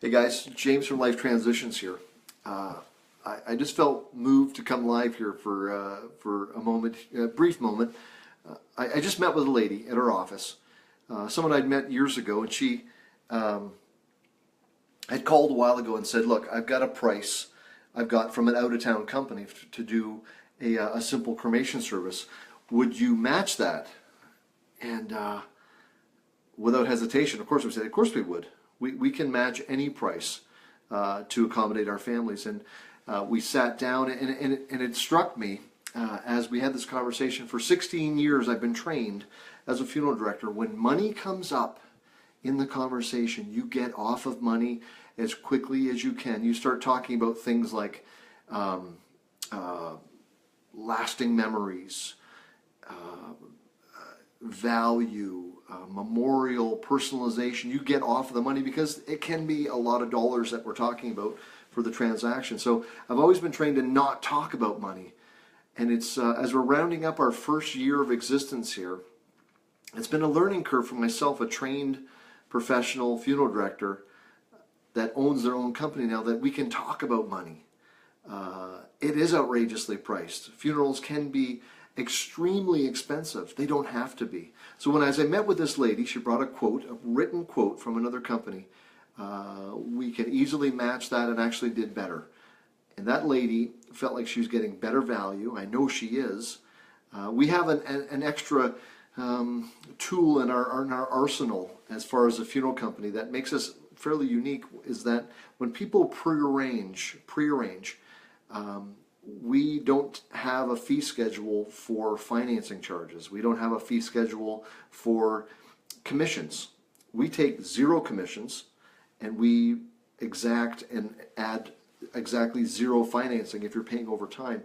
Hey guys, James from Life Transitions here. I just felt moved to come live here for a moment, a brief moment. I just met with a lady at her office, someone I'd met years ago, and she had called a while ago and said, "Look, I've got a price I've got from an out-of-town company to do a simple cremation service. Would you match that?" And without hesitation, of course, we said, "Of course we would. We can match any price to accommodate our families." And we sat down, and it struck me as we had this conversation. For 16 years, I've been trained as a funeral director. When money comes up in the conversation, you get off of money as quickly as you can. You start talking about things like lasting memories, value, memorial, personalization. You get off of the money because it can be a lot of dollars that we're talking about for the transaction. So I've always been trained to not talk about money. And it's as we're rounding up our first year of existence here, it's been a learning curve for myself, a trained professional funeral director that owns their own company now, that we can talk about money. It is outrageously priced. Funerals can be extremely expensive. They don't have to be. So as I met with this lady, she brought a written quote from another company. We can easily match that and actually did better. And that lady felt like she was getting better value. I know she is. We have an extra tool in our arsenal as far as a funeral company that makes us fairly unique, is that when people prearrange, we don't have a fee schedule for financing charges. We don't have a fee schedule for commissions. We take 0 commissions and we exact and add exactly 0 financing if you're paying over time.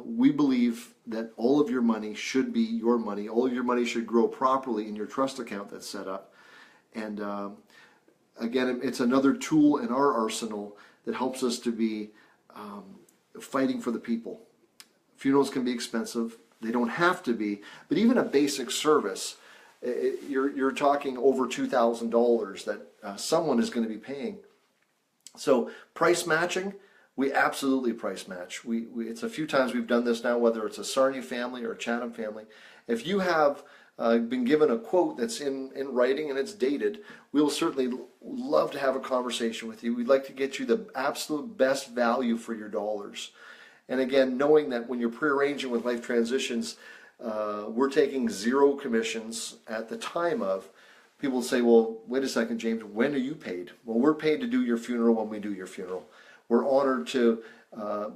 We believe that all of your money should be your money. All of your money should grow properly in your trust account that's set up. And again, it's another tool in our arsenal that helps us to be fighting for the people. Funerals can be expensive. They don't have to be, but even a basic service, you're talking over $2,000 that someone is going to be paying. So price matching, we absolutely price match. It's a few times we've done this now, whether it's a Sarnia family or a Chatham family. If you have been given a quote that's in writing and it's dated, we'll certainly love to have a conversation with you. We'd like to get you the absolute best value for your dollars. And again, knowing that when you're prearranging with Life Transitions, we're taking 0 commissions at the time of. People say, "Well, wait a second, James, when are you paid?" Well, we're paid to do your funeral when we do your funeral. We're honored to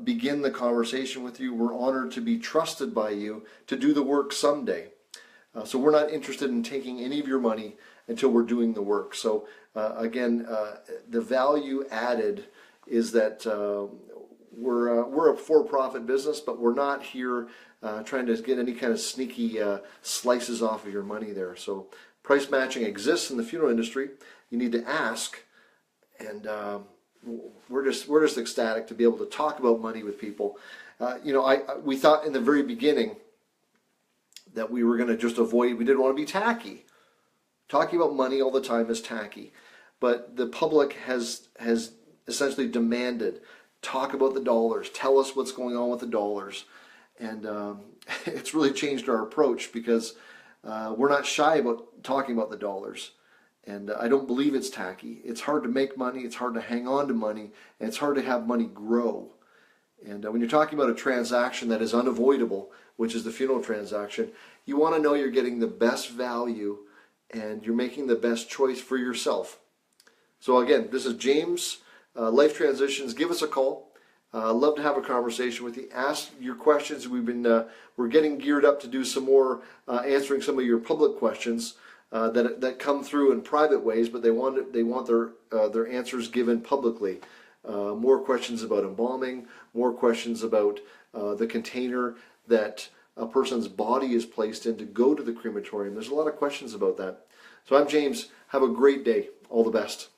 begin the conversation with you. We're honored to be trusted by you to do the work someday. So we're not interested in taking any of your money until we're doing the work. So again, the value added is that we're a for-profit business, but we're not here trying to get any kind of sneaky slices off of your money there. So price matching exists in the funeral industry. You need to ask, and we're just ecstatic to be able to talk about money with people. We thought in the very beginning that we were going to just avoid, we didn't want to be tacky. Talking about money all the time is tacky. But the public has essentially demanded, talk about the dollars, tell us what's going on with the dollars. And it's really changed our approach because we're not shy about talking about the dollars. And I don't believe it's tacky. It's hard to make money, it's hard to hang on to money, and it's hard to have money grow. And when you're talking about a transaction that is unavoidable, which is the funeral transaction, you want to know you're getting the best value and you're making the best choice for yourself. So again, this is James, Life Transitions. Give us a call. Love to have a conversation with you. Ask your questions. We're getting geared up to do some more answering some of your public questions that come through in private ways, but they want their answers given publicly. More questions about embalming, more questions about the container that a person's body is placed in to go to the crematorium. There's a lot of questions about that. So I'm James. Have a great day. All the best.